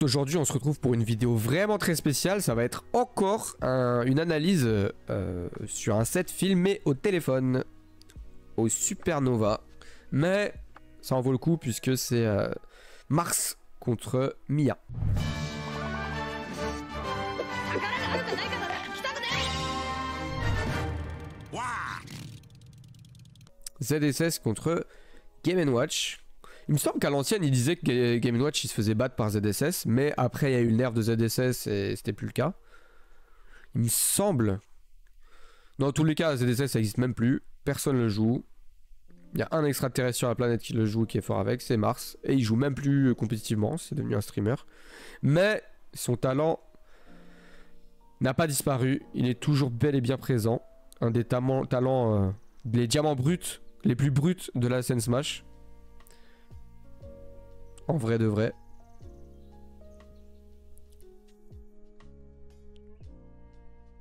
Aujourd'hui, on se retrouve pour une vidéo vraiment très spéciale. Ça va être encore une analyse sur un set filmé au téléphone, au Supernova. Mais ça en vaut le coup puisque c'est Mars contre Mia. ZSS contre Game & Watch. Il me semble qu'à l'ancienne, il disait que Game & Watch il se faisait battre par ZSS, mais après il y a eu le nerf de ZSS et c'était plus le cas. Il me semble. Dans tous les cas, ZSS ça existe même plus, personne le joue. Il y a un extraterrestre sur la planète qui le joue, qui est fort avec, c'est Mars. Et il joue même plus compétitivement, c'est devenu un streamer. Mais son talent n'a pas disparu, il est toujours bel et bien présent. Un des talents, les diamants bruts, les plus bruts de la scène Smash. En vrai de vrai.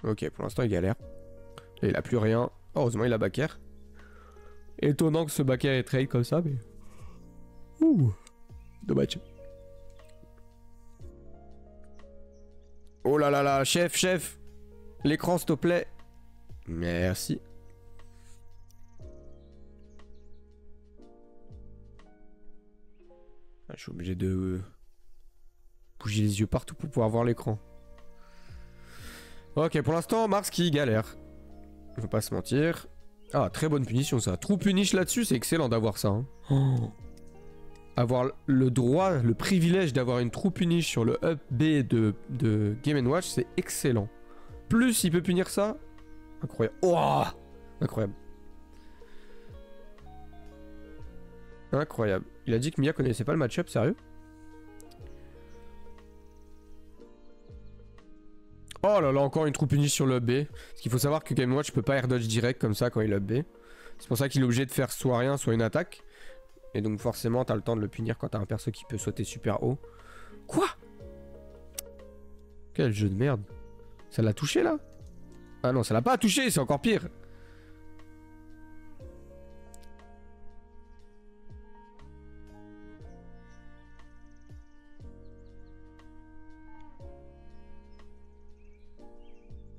Ok, pour l'instant il galère. Et il a plus rien. Heureusement il a backer. Étonnant que ce backer ait trade comme ça, mais... Ouh, dommage. Oh là là là, chef. L'écran s'il te plaît. Merci. Je suis obligé de bouger les yeux partout pour pouvoir voir l'écran. Ok, pour l'instant, Mars qui galère. On va pas se mentir. Ah, très bonne punition ça. True punish là-dessus, c'est excellent d'avoir ça. Hein. Oh. Avoir le droit, le privilège d'avoir une true punish sur le up B de Game & Watch, c'est excellent. Plus il peut punir ça. Incroyable. Oh, incroyable. Incroyable. Il a dit que Mia connaissait pas le match-up, sérieux? Oh là là, encore une true punish sur le B. Parce qu'il faut savoir que Game & Watch peut pas air dodge direct comme ça quand il up B. C'est pour ça qu'il est obligé de faire soit rien, soit une attaque. Et donc forcément, t'as le temps de le punir quand t'as un perso qui peut sauter super haut. Quoi? Quel jeu de merde. Ça l'a touché là? Ah non, ça l'a pas touché, c'est encore pire.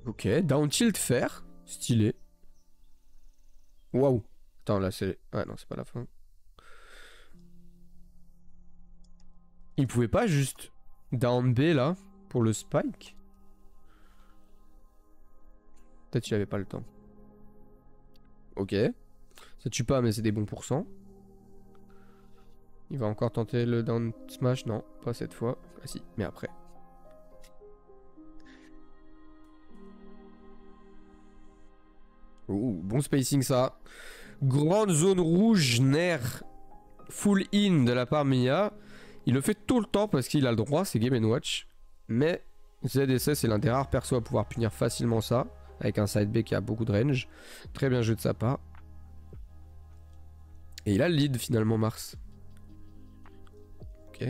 Ok, down tilt faire. Stylé. Waouh. Attends, là c'est... Ah non, c'est pas la fin. Il pouvait pas juste down B là pour le spike? Peut-être qu'il avait pas le temps. Ok. Ça tue pas mais c'est des bons pourcents. Il va encore tenter le down smash? Non, pas cette fois. Ah si, mais après. Ouh, bon spacing ça. Grande zone rouge, nerf full in de la part Mia. Il le fait tout le temps parce qu'il a le droit, c'est Game & Watch. Mais ZSS c'est l'un des rares persos à pouvoir punir facilement ça. Avec un side B qui a beaucoup de range. Très bien joué de sa part. Et il a le lead finalement Mars. Ok.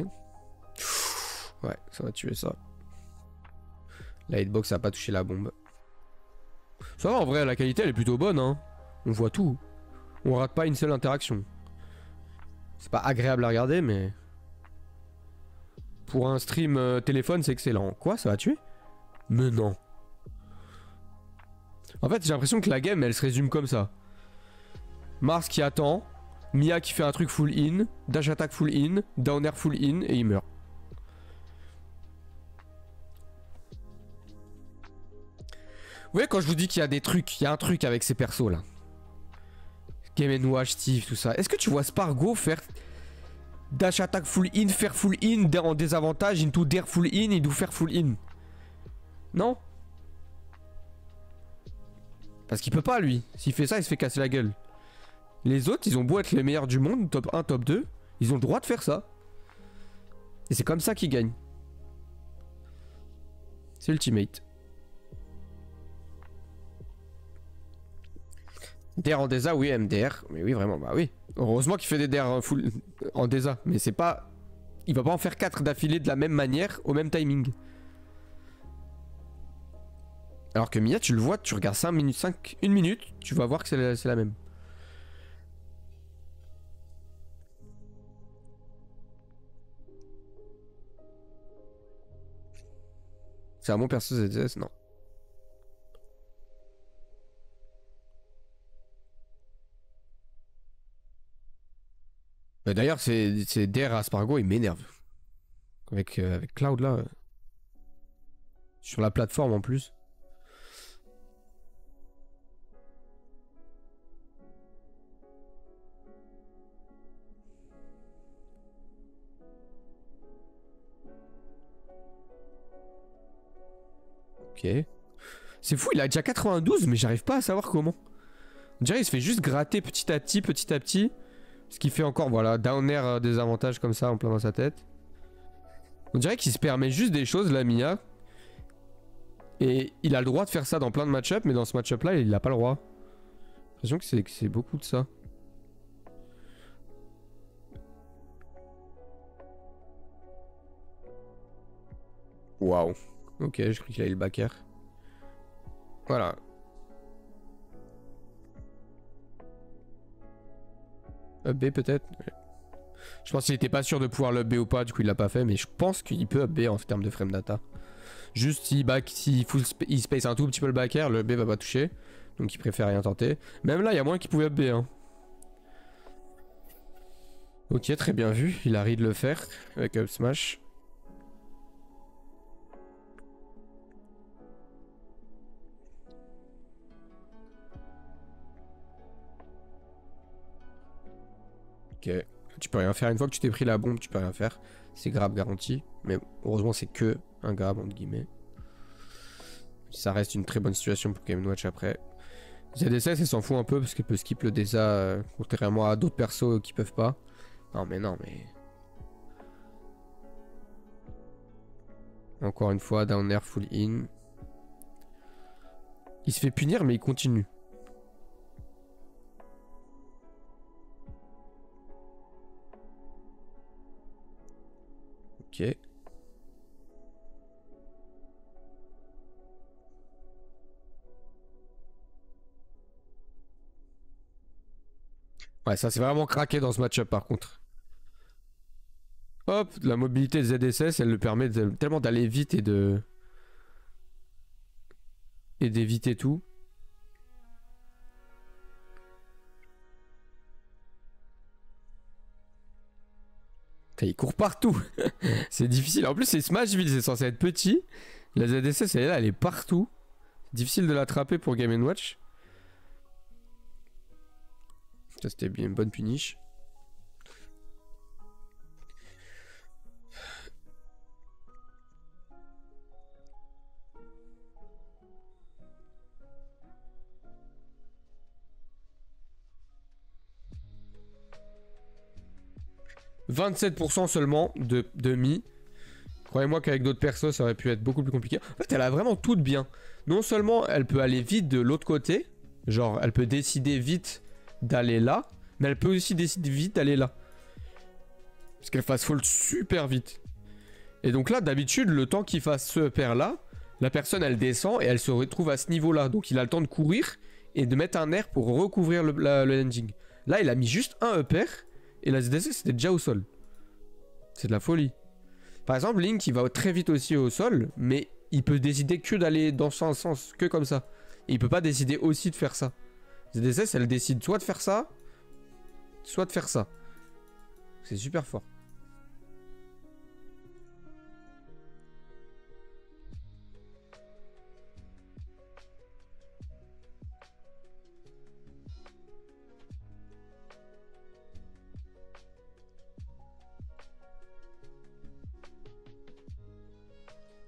Ouais, ça va tuer ça. La hitbox a pas touché la bombe. Ça va en vrai, la qualité elle est plutôt bonne hein. On voit tout. On rate pas une seule interaction. C'est pas agréable à regarder mais... Pour un stream téléphone c'est excellent. Quoi, ça va tuer? Mais non. En fait j'ai l'impression que la game elle se résume comme ça. Mars qui attend. Mia qui fait un truc full in. Dash attack full in. Down air full in et il meurt. Vous voyez quand je vous dis qu'il y a des trucs, il y a un truc avec ces persos là. Game & Watch, Steve, tout ça. Est-ce que tu vois Spargo faire dash attack full in, faire full in en désavantage, into dare full in, et do faire full in? Non? Parce qu'il peut pas lui. S'il fait ça, il se fait casser la gueule. Les autres, ils ont beau être les meilleurs du monde, top 1, top 2, ils ont le droit de faire ça. Et c'est comme ça qu'ils gagnent. C'est ultimate. Dare en Deza, oui, MDR. Mais oui, vraiment, bah oui. Heureusement qu'il fait des Dare full en Deza. Mais c'est pas... Il va pas en faire 4 d'affilée de la même manière, au même timing. Alors que Mia, tu le vois, tu regardes 5 minutes, 1 minute, tu vas voir que c'est la même. C'est un bon perso ZSS, non. D'ailleurs, c'est Der Aspargo, il m'énerve. Avec Cloud là. Sur la plateforme en plus. Ok. C'est fou, il a déjà 92, mais j'arrive pas à savoir comment. On dirait qu'il se fait juste gratter petit à petit, petit à petit. Ce qui fait encore, voilà, down air des avantages comme ça en plein dans sa tête. On dirait qu'il se permet juste des choses, la Mia. Et il a le droit de faire ça dans plein de match-up, mais dans ce match-up là, il a pas le droit. J'ai l'impression que c'est beaucoup de ça. Waouh. Ok, je crois qu'il a eu le back air. Voilà. Up B peut-être. Je pense qu'il était pas sûr de pouvoir le up B ou pas, du coup il l'a pas fait, mais je pense qu'il peut up B en termes de frame data. Juste s'il il space un tout petit peu le back air, le up B va pas toucher. Donc il préfère rien tenter. Même là, il y a moins qu'il pouvait up B. Hein. Ok, très bien vu. Il a ri de le faire avec up smash. Ok. Tu peux rien faire. Une fois que tu t'es pris la bombe, tu peux rien faire. C'est grab garanti. Mais heureusement, c'est que un grab entre guillemets. Ça reste une très bonne situation pour Game Watch après. ZSS, elle s'en fout un peu parce qu'elle peut skip le DESA contrairement à d'autres persos qui peuvent pas. Non mais. Encore une fois, down air full in. Il se fait punir mais il continue. Ok. Ouais, ça c'est vraiment craqué dans ce match-up par contre. Hop, la mobilité de ZSS, elle le permet tellement d'aller vite et de... Et d'éviter tout. Il court partout. C'est difficile. En plus, c'est Smashville, c'est censé être petit. La ZSS, elle est là, elle est partout. Difficile de l'attraper pour Game & Watch. Ça, c'était bien une bonne punish. « 27% seulement de mi. Croyez-moi qu'avec d'autres persos, ça aurait pu être beaucoup plus compliqué. En fait, elle a vraiment tout de bien. Non seulement elle peut aller vite de l'autre côté, genre elle peut décider vite d'aller là, mais elle peut aussi décider vite d'aller là. Parce qu'elle fast fall super vite. Et donc là, d'habitude, le temps qu'il fasse ce pair là, la personne elle descend et elle se retrouve à ce niveau-là. Donc il a le temps de courir et de mettre un air pour recouvrir le landing. Là, il a mis juste un upper et la ZDC c'était déjà au sol. C'est de la folie. Par exemple, Link il va très vite aussi au sol, mais il peut décider que d'aller dans son sens, que comme ça. Et il peut pas décider aussi de faire ça. ZDSS elle décide soit de faire ça, soit de faire ça. C'est super fort.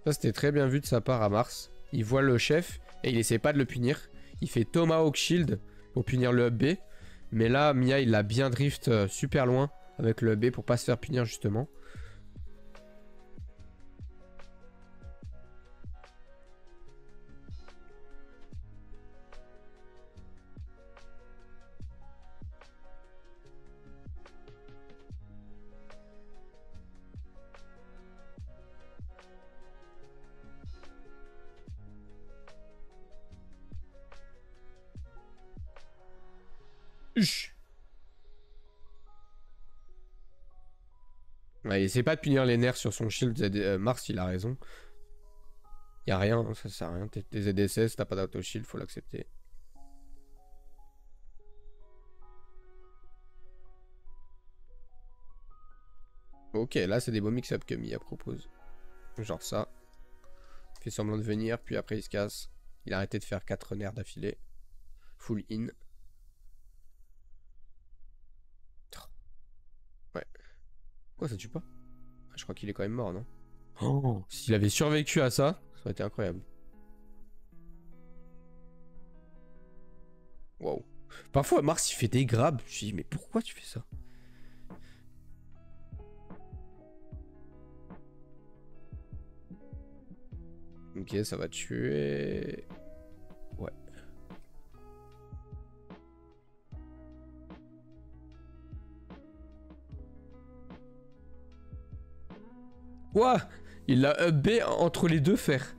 Ça c'était très bien vu de sa part à Mars. Il voit le chef et il essaie pas de le punir. Il fait Tomahawk Shield pour punir le up B. Mais là, Mia il l'a bien drift super loin avec le up B pour pas se faire punir justement. Ouais, il essaie pas de punir les nerfs sur son shield. Mars, il a raison. Y a rien, ça sert à rien. T'es ZSS, t'as pas d'auto-shield, faut l'accepter. Ok, là c'est des beaux mix-up que Mia propose. Genre ça. Il fait semblant de venir, puis après il se casse. Il a arrêté de faire 4 nerfs d'affilée. Full in. Ouais. Quoi, ça tue pas? Je crois qu'il est quand même mort, non? Oh, s'il avait survécu à ça, ça aurait été incroyable. Wow. Parfois, Mars il fait des grabs. Je dis, mais pourquoi tu fais ça? Ok, ça va tuer. Ouais. Quoi? Il l'a up B entre les deux fers.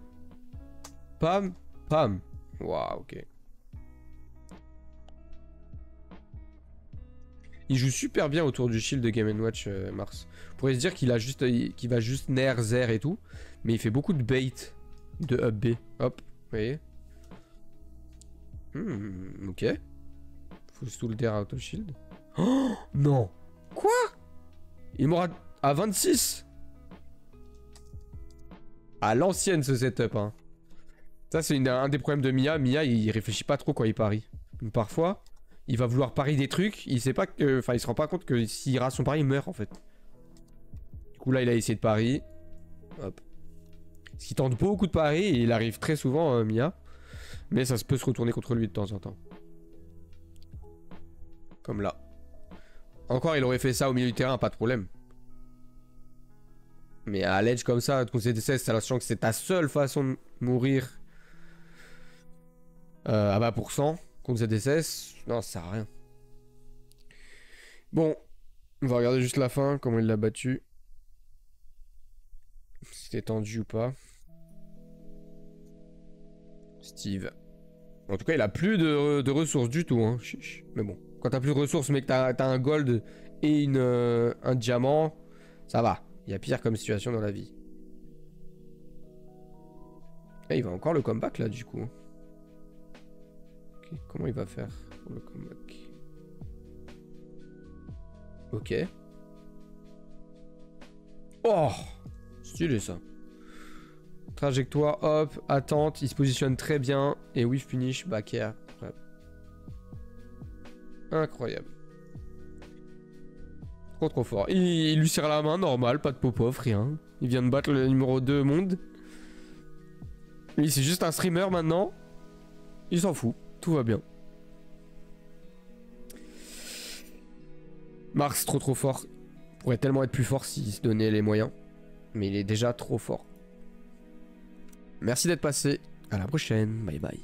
Pam, pam. Waouh, ok. Il joue super bien autour du shield de Game & Watch, Mars. On pourrait se dire qu'il va juste nair, zer et tout. Mais il fait beaucoup de bait de up B. Hop, vous voyez. Ok. Full solder auto shield. Oh non. Quoi? Il mourra à 26. À l'ancienne ce setup, hein. Ça c'est un des problèmes de Mia. Mia il réfléchit pas trop quand il parie. Donc, parfois, il va vouloir parier des trucs, il sait pas que... Enfin, il se rend pas compte que s'il rate son pari, il meurt en fait. Du coup là, il a essayé de parier. Hop. Parce qu'il tente beaucoup de paris et il arrive très souvent, Mia. Mais ça peut se retourner contre lui de temps en temps. Comme là. Encore, il aurait fait ça au milieu du terrain, pas de problème. Mais à l'edge comme ça, contre ZSS, sachant que c'est ta seule façon de mourir à 20% contre ZSS, non, ça sert à rien. Bon, on va regarder juste la fin, comment il l'a battu. Si c'était tendu ou pas. Steve. En tout cas, il a plus de ressources du tout, hein. Mais bon, quand t'as plus de ressources, mais que t'as un gold et un diamant, ça va. Il y a pire comme situation dans la vie. Et il va encore le comeback là, du coup. Okay, comment il va faire pour le comeback? Ok. Oh, stylé ça. Trajectoire, hop, attente, il se positionne très bien. Et whiff finish, back air. Ouais. Incroyable. Trop fort. Il lui serre la main, normal, pas de pop-off, rien. Il vient de battre le numéro 2 monde. Lui, c'est juste un streamer maintenant. Il s'en fout, tout va bien. Mars, trop fort. Il pourrait tellement être plus fort s'il se donnait les moyens. Mais il est déjà trop fort. Merci d'être passé. À la prochaine. Bye bye.